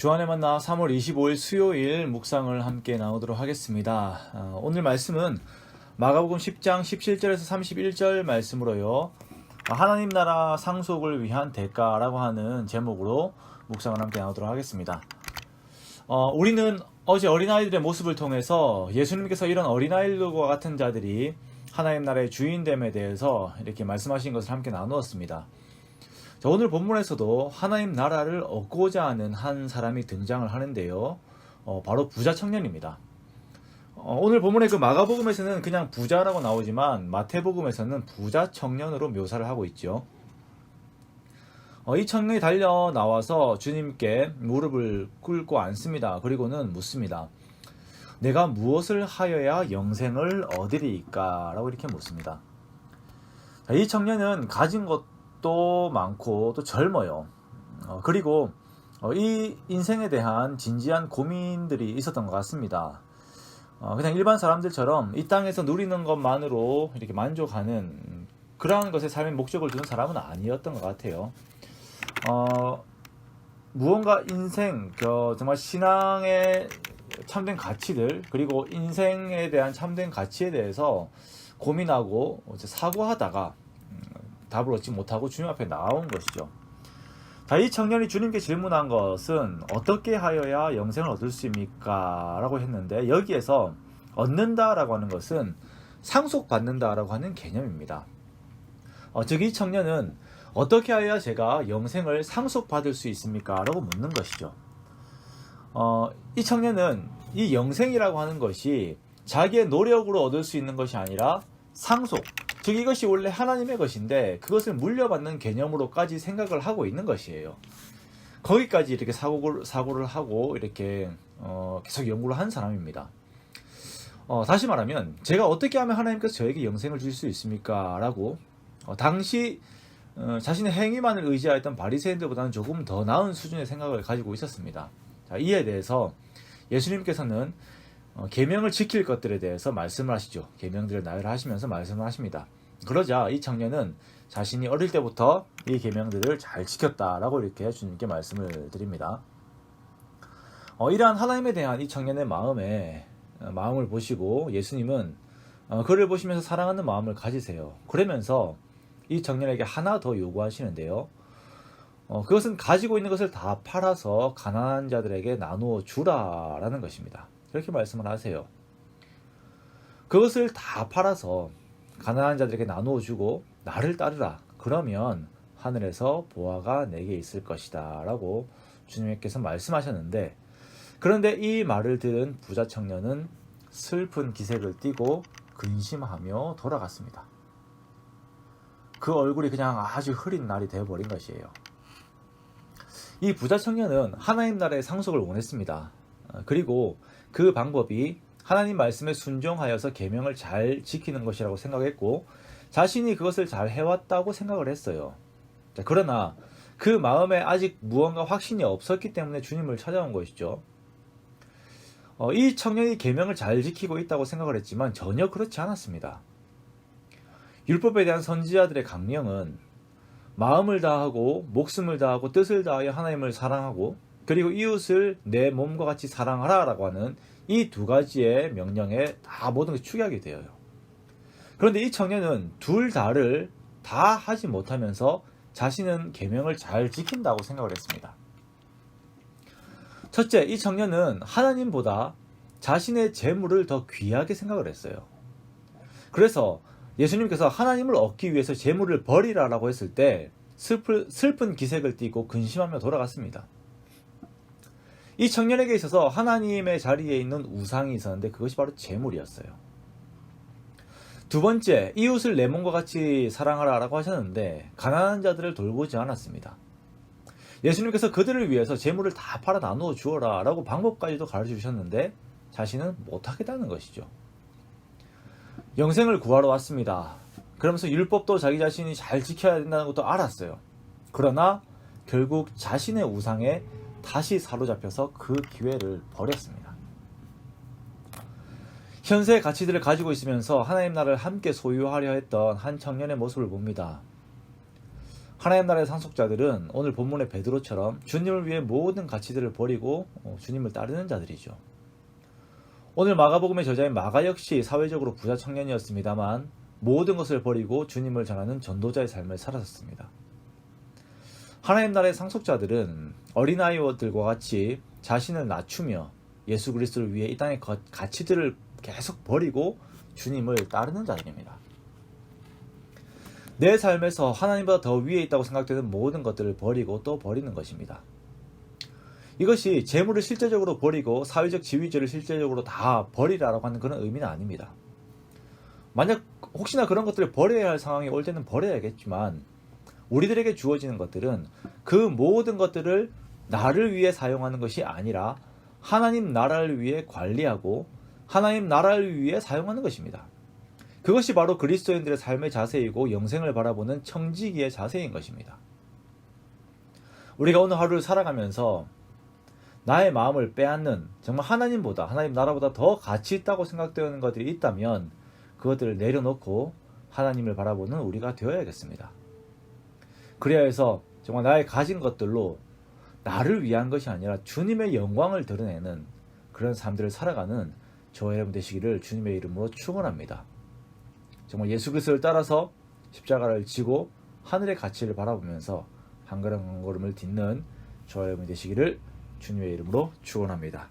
주안의 만나 3월 25일 수요일 묵상을 함께 나누도록 하겠습니다. 오늘 말씀은 마가복음 10장 17절에서 31절 말씀으로요. 하나님 나라 상속을 위한 대가라고 하는 제목으로 묵상을 함께 나누도록 하겠습니다. 우리는 어제 어린아이들의 모습을 통해서 예수님께서 이런 어린아이들과 같은 자들이 하나님 나라의 주인됨에 대해서 이렇게 말씀하신 것을 함께 나누었습니다. 자, 오늘 본문에서도 하나님 나라를 얻고자 하는 한 사람이 등장을 하는데요. 바로 부자 청년입니다. 오늘 본문의 그 마가복음에서는 그냥 부자라고 나오지만 마태복음에서는 부자 청년으로 묘사를 하고 있죠. 이 청년이 달려 나와서 주님께 무릎을 꿇고 앉습니다. 그리고는 묻습니다. 내가 무엇을 하여야 영생을 얻으리이까? 라고 이렇게 묻습니다. 자, 이 청년은 가진 것도 많고 또 젊어요. 그리고 이 인생에 대한 진지한 고민들이 있었던 것 같습니다. 그냥 일반 사람들처럼 이 땅에서 누리는 것만으로 이렇게 만족하는 그러한 것에 삶의 목적을 두는 사람은 아니었던 것 같아요. 무언가 인생, 정말 신앙의 참된 가치들, 그리고 인생에 대한 참된 가치에 대해서 고민하고 사고하다가 답을 얻지 못하고 주님 앞에 나온 것이죠. 자, 이 청년이 주님께 질문한 것은 어떻게 하여야 영생을 얻을 수 있습니까? 라고 했는데, 여기에서 얻는다라고 하는 것은 상속받는다라고 하는 개념입니다. 즉 이 청년은 어떻게 하여야 제가 영생을 상속받을 수 있습니까? 라고 묻는 것이죠. 이 청년은 이 영생이라고 하는 것이 자기의 노력으로 얻을 수 있는 것이 아니라 상속, 즉 이것이 원래 하나님의 것인데 그것을 물려받는 개념으로까지 생각을 하고 있는 것이에요. 거기까지 이렇게 사고를 하고 이렇게 계속 연구를 한 사람입니다. 다시 말하면 제가 어떻게 하면 하나님께서 저에게 영생을 주실 수 있습니까? 라고 당시 자신의 행위만을 의지하였던 바리새인들보다는 조금 더 나은 수준의 생각을 가지고 있었습니다. 자, 이에 대해서 예수님께서는 계명을 지킬 것들에 대해서 말씀을 하시죠. 계명들을 나열하시면서 말씀을 하십니다. 그러자 이 청년은 자신이 어릴 때부터 이 계명들을 잘 지켰다라고 이렇게 주님께 말씀을 드립니다. 이러한 하나님에 대한 이 청년의 마음을 보시고 예수님은 그를 보시면서 사랑하는 마음을 가지세요. 그러면서 이 청년에게 하나 더 요구하시는데요. 그것은 가지고 있는 것을 다 팔아서 가난한 자들에게 나누어 주라라는 것입니다. 그렇게 말씀을 하세요. 그것을 다 팔아서 가난한 자들에게 나누어 주고 나를 따르라. 그러면 하늘에서 보화가 내게 있을 것이다. 라고 주님께서 말씀하셨는데, 그런데 이 말을 들은 부자 청년은 슬픈 기색을 띠고 근심하며 돌아갔습니다. 그 얼굴이 그냥 아주 흐린 날이 되어버린 것이에요. 이 부자 청년은 하나님 나라의 상속을 원했습니다. 그리고 그 방법이 하나님 말씀에 순종하여서 계명을 잘 지키는 것이라고 생각했고 자신이 그것을 잘 해왔다고 생각을 했어요. 자, 그러나 그 마음에 아직 무언가 확신이 없었기 때문에 주님을 찾아온 것이죠. 이 청년이 계명을 잘 지키고 있다고 생각을 했지만 전혀 그렇지 않았습니다. 율법에 대한 선지자들의 강령은 마음을 다하고 목숨을 다하고 뜻을 다하여 하나님을 사랑하고 그리고 이웃을 내 몸과 같이 사랑하라 라고 하는 이 두 가지의 명령에 다 모든 것이 축약이 되어요. 그런데 이 청년은 둘 다를 다 하지 못하면서 자신은 계명을 잘 지킨다고 생각을 했습니다. 첫째, 이 청년은 하나님보다 자신의 재물을 더 귀하게 생각을 했어요. 그래서 예수님께서 하나님을 얻기 위해서 재물을 버리라라고 했을 때 슬픈 기색을 띠고 근심하며 돌아갔습니다. 이 청년에게 있어서 하나님의 자리에 있는 우상이 있었는데 그것이 바로 재물이었어요. 두 번째, 이웃을 내 몸과 같이 사랑하라라고 하셨는데 가난한 자들을 돌보지 않았습니다. 예수님께서 그들을 위해서 재물을 다 팔아 나누어 주어라 라고 방법까지도 가르쳐 주셨는데 자신은 못하겠다는 것이죠. 영생을 구하러 왔습니다. 그러면서 율법도 자기 자신이 잘 지켜야 된다는 것도 알았어요. 그러나 결국 자신의 우상에 다시 사로잡혀서 그 기회를 버렸습니다. 현세의 가치들을 가지고 있으면서 하나님 나라를 함께 소유하려 했던 한 청년의 모습을 봅니다. 하나님 나라의 상속자들은 오늘 본문의 베드로처럼 주님을 위해 모든 가치들을 버리고 주님을 따르는 자들이죠. 오늘 마가복음의 저자인 마가 역시 사회적으로 부자 청년이었습니다만 모든 것을 버리고 주님을 전하는 전도자의 삶을 살았습니다. 하나님 나라의 상속자들은 어린아이들과 같이 자신을 낮추며 예수 그리스도를 위해 이 땅의 가치들을 계속 버리고 주님을 따르는 자들입니다. 내 삶에서 하나님보다 더 위에 있다고 생각되는 모든 것들을 버리고 또 버리는 것입니다. 이것이 재물을 실제적으로 버리고 사회적 지위들을 실제적으로 다 버리라라고 하는 그런 의미는 아닙니다. 만약 혹시나 그런 것들을 버려야 할 상황이 올 때는 버려야겠지만 우리들에게 주어지는 것들은 그 모든 것들을 나를 위해 사용하는 것이 아니라 하나님 나라를 위해 관리하고 하나님 나라를 위해 사용하는 것입니다. 그것이 바로 그리스도인들의 삶의 자세이고 영생을 바라보는 청지기의 자세인 것입니다. 우리가 오늘 하루를 살아가면서 나의 마음을 빼앗는 정말 하나님보다 하나님 나라보다 더 가치 있다고 생각되는 것들이 있다면 그것들을 내려놓고 하나님을 바라보는 우리가 되어야겠습니다. 그래야 해서 정말 나의 가진 것들로 나를 위한 것이 아니라 주님의 영광을 드러내는 그런 삶들을 살아가는 저와 여러분 되시기를 주님의 이름으로 축원합니다. 정말 예수 그리스도를 따라서 십자가를 지고 하늘의 가치를 바라보면서 한 걸음 한 걸음을 딛는 저와 여러분 되시기를 주님의 이름으로 축원합니다.